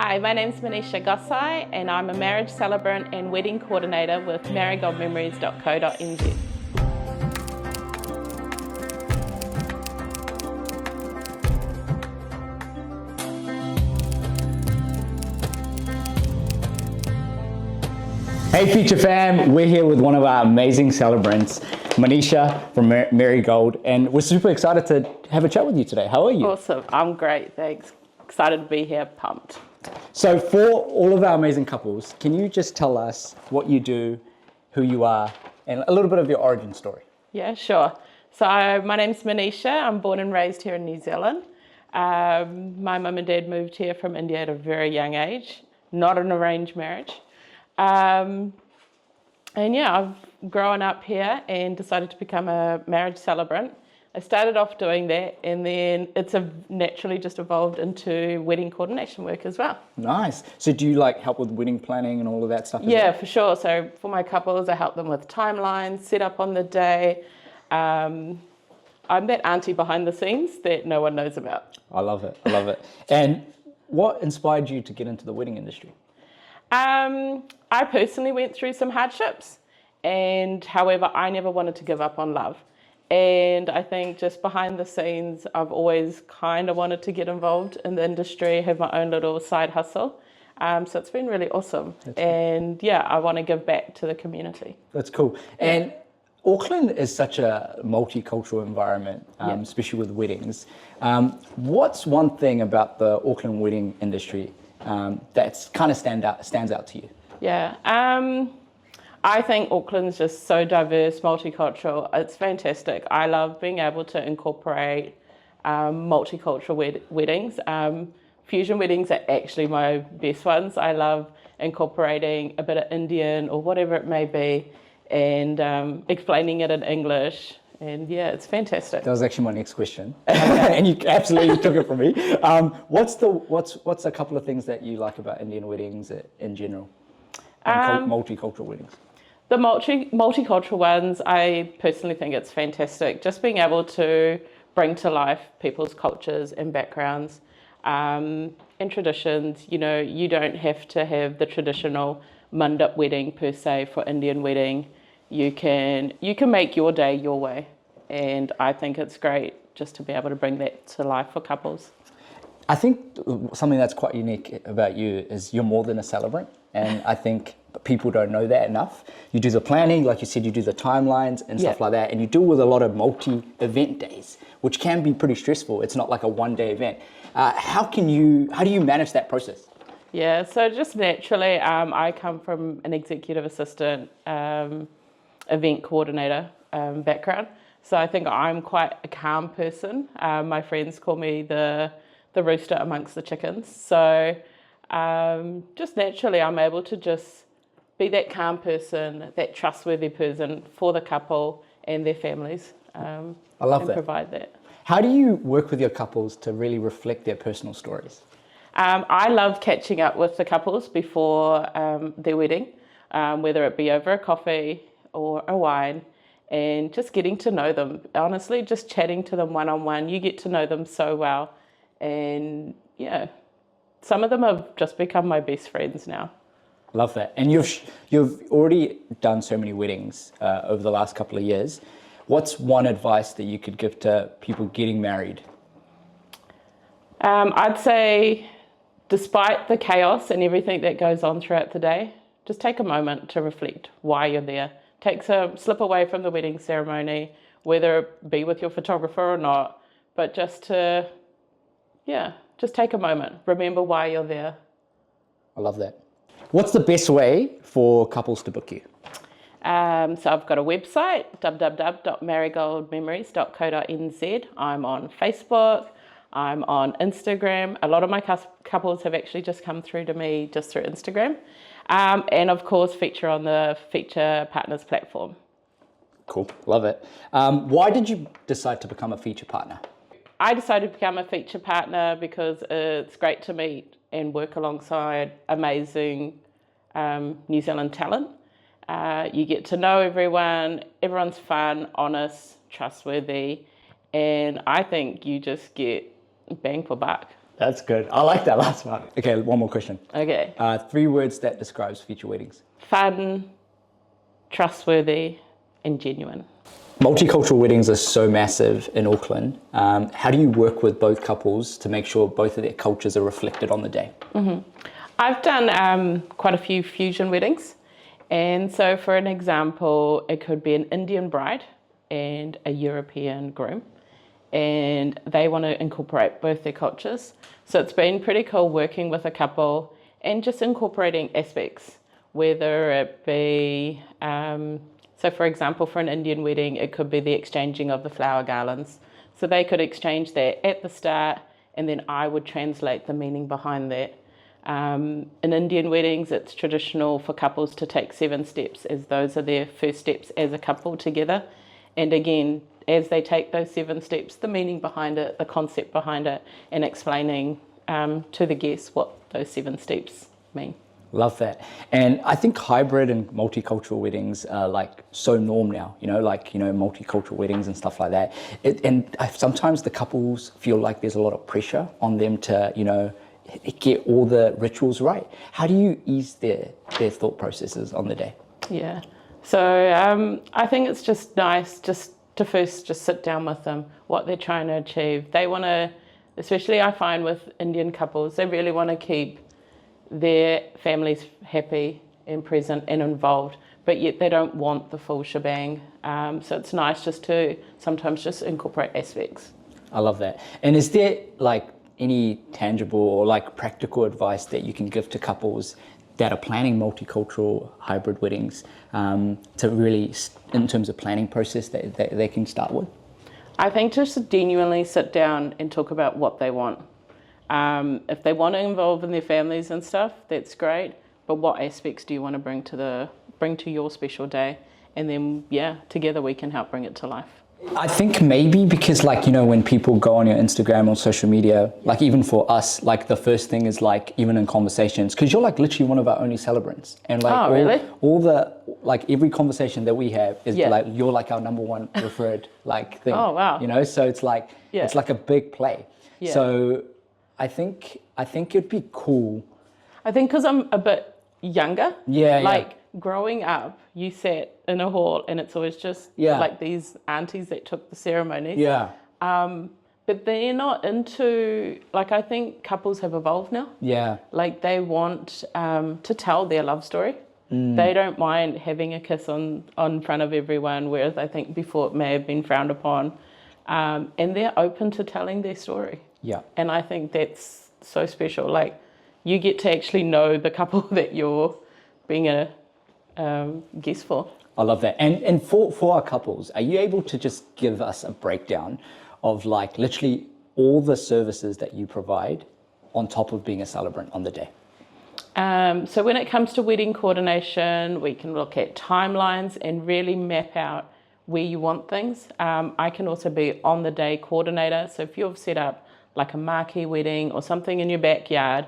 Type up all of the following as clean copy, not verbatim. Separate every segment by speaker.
Speaker 1: Hi, my name's Manisha and I'm a marriage celebrant and wedding coordinator with Marrygoldmemories.co.nz.
Speaker 2: Hey Future Fam, we're here with one of our amazing celebrants, Manisha from Marrygold, and we're super excited to have a chat with you today. How are you?
Speaker 1: Awesome, I'm great, thanks. Excited to be here, pumped.
Speaker 2: So for all of our amazing couples, can you just tell us what you do, who you are, and a little bit of your origin story?
Speaker 1: Yeah, sure. So my name's Manisha, I'm born and raised here in New Zealand. My mum and dad moved here from India at a very young age, not an arranged marriage. And yeah, I've grown up here and decided to become a marriage celebrant. I started off doing that, and then it's naturally just evolved into wedding coordination work as well.
Speaker 2: Nice. So do you like help with wedding planning and all of that stuff?
Speaker 1: Yeah, for sure. So for my couples, I help them with timelines, set up on the day. I'm that auntie behind the scenes that no one knows about.
Speaker 2: I love it. I love it. And what inspired you to get into the wedding industry?
Speaker 1: I personally went through some hardships, and however, I never wanted to give up on love. And I think just behind the scenes, I've always kind of wanted to get involved in the industry, have my own little side hustle. So it's been really awesome. And yeah, I want to give back to the community.
Speaker 2: That's cool. And Auckland is such a multicultural environment, especially with weddings. What's one thing about the Auckland wedding industry that's kind of stands out to you?
Speaker 1: Yeah, I think Auckland's just so diverse, multicultural. It's fantastic. I love being able to incorporate multicultural weddings. Fusion weddings are actually my best ones. I love incorporating a bit of Indian or whatever it may be, and explaining it in English. And yeah, it's fantastic.
Speaker 2: That was actually my next question, and you absolutely took it from me. What's a couple of things that you like about Indian weddings in general, and multicultural weddings?
Speaker 1: The multicultural ones, I personally think it's fantastic. Just being able to bring to life people's cultures and backgrounds and traditions. You know, you don't have to have the traditional mandap wedding per se for Indian wedding. You can make your day your way, and I think it's great just to be able to bring that to life for couples.
Speaker 2: I think something that's quite unique about you is you're more than a celebrant, and I think people don't know that enough. You do the planning, like you said, you do the timelines and stuff like that, and you deal with a lot of multi-event days, which can be pretty stressful. It's not like a one-day event. How do you manage that process?
Speaker 1: Yeah, so just naturally, I come from an executive assistant, event coordinator background. So I think I'm quite a calm person. My friends call me the rooster amongst the chickens. So just naturally, I'm able to just be that calm person, that trustworthy person for the couple and their families.
Speaker 2: I love that.
Speaker 1: Provide that.
Speaker 2: How do you work with your couples to really reflect their personal stories?
Speaker 1: I love catching up with the couples before their wedding, whether it be over a coffee or a wine, and just getting to know them. Honestly, just chatting to them one-on-one, you get to know them so well. And yeah, some of them have just become my best friends now.
Speaker 2: Love that. And you've already done so many weddings over the last couple of years. What's one advice that you could give to people getting married?
Speaker 1: I'd say, despite the chaos and everything that goes on throughout the day, just take a moment to reflect why you're there. Slip away from the wedding ceremony, whether it be with your photographer or not, but just take a moment. Remember why you're there.
Speaker 2: I love that. What's the best way for couples to book you?
Speaker 1: So I've got a website, www.marrygoldmemories.co.nz. I'm on Facebook. I'm on Instagram. A lot of my couples have actually just come through to me just through Instagram. And of course, feature on the Feature Partners platform.
Speaker 2: Cool, love it. Why did you decide to become a feature partner?
Speaker 1: I decided to become a feature partner because it's great to meet and work alongside amazing New Zealand talent. You get to know everyone, everyone's fun, honest, trustworthy, and I think you just get bang for buck.
Speaker 2: That's good. I like that last one. Okay, one more question.
Speaker 1: Okay.
Speaker 2: 3 words that describes future weddings.
Speaker 1: Fun, trustworthy, and genuine.
Speaker 2: Multicultural weddings are so massive in Auckland. How do you work with both couples to make sure both of their cultures are reflected on the day?
Speaker 1: I've done quite a few fusion weddings. And so for an example, it could be an Indian bride and a European groom. And they want to incorporate both their cultures. So it's been pretty cool working with a couple and just incorporating aspects, whether it be, so for example, for an Indian wedding, it could be the exchanging of the flower garlands. So they could exchange that at the start, and then I would translate the meaning behind that. In Indian weddings, it's traditional for couples to take 7 steps, as those are their first steps as a couple together. And again, as they take those 7 steps, the meaning behind it, the concept behind it, and explaining to the guests what those 7 steps mean.
Speaker 2: Love that. And I think hybrid and multicultural weddings are like so norm now, multicultural weddings and stuff like that. Sometimes the couples feel like there's a lot of pressure on them to, get all the rituals right. How do you ease their thought processes on the day?
Speaker 1: Yeah. So I think it's just nice just to first just sit down with them, what they're trying to achieve. They want to, especially I find with Indian couples, they really want to keep their families happy and present and involved, but yet they don't want the full shebang. So it's nice just to sometimes just incorporate aspects.
Speaker 2: I love that. And is there like any tangible or like practical advice that you can give to couples that are planning multicultural hybrid weddings to really, in terms of planning process, that they can start with?
Speaker 1: I think just genuinely sit down and talk about what they want. If they want to involve in their families and stuff, that's great. But what aspects do you want to bring to your special day? And then, together we can help bring it to life.
Speaker 2: I think maybe because when people go on your Instagram or social media, like even for us, like the first thing is like, even in conversations, because you're like literally one of our only celebrants. And like
Speaker 1: really?
Speaker 2: all the, like every conversation that we have is like, you're like our number 1 preferred like thing.
Speaker 1: Oh, wow.
Speaker 2: So it's like, it's like a big play.
Speaker 1: Yeah.
Speaker 2: So I think it'd be cool.
Speaker 1: I think because I'm a bit younger. Growing up, you sat in a hall and it's always just like these aunties that took the ceremonies.
Speaker 2: Yeah.
Speaker 1: But they're not into, like, I think couples have evolved now.
Speaker 2: Yeah.
Speaker 1: Like they want to tell their love story. They don't mind having a kiss on front of everyone, whereas I think before it may have been frowned upon. And they're open to telling their story. Yeah. And I think that's so special. Like you get to actually know the couple that you're being a guest for.
Speaker 2: I love that. And for our couples, are you able to just give us a breakdown of like literally all the services that you provide on top of being a celebrant on the day?
Speaker 1: So when it comes to wedding coordination, we can look at timelines and really map out where you want things. I can also be on the day coordinator. So if you've set up like a marquee wedding or something in your backyard,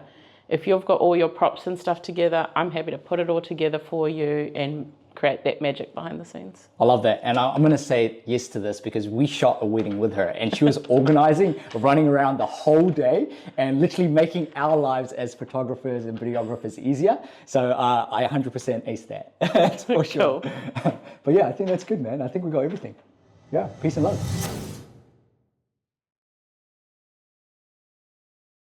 Speaker 1: if you've got all your props and stuff together, I'm happy to put it all together for you and create that magic behind the scenes.
Speaker 2: I love that. And I'm going to say yes to this because we shot a wedding with her and she was organizing, running around the whole day and literally making our lives as photographers and videographers easier. So I 100% ace that. That's for sure. Cool. But yeah, I think that's good, man. I think we got everything. Yeah, peace and love.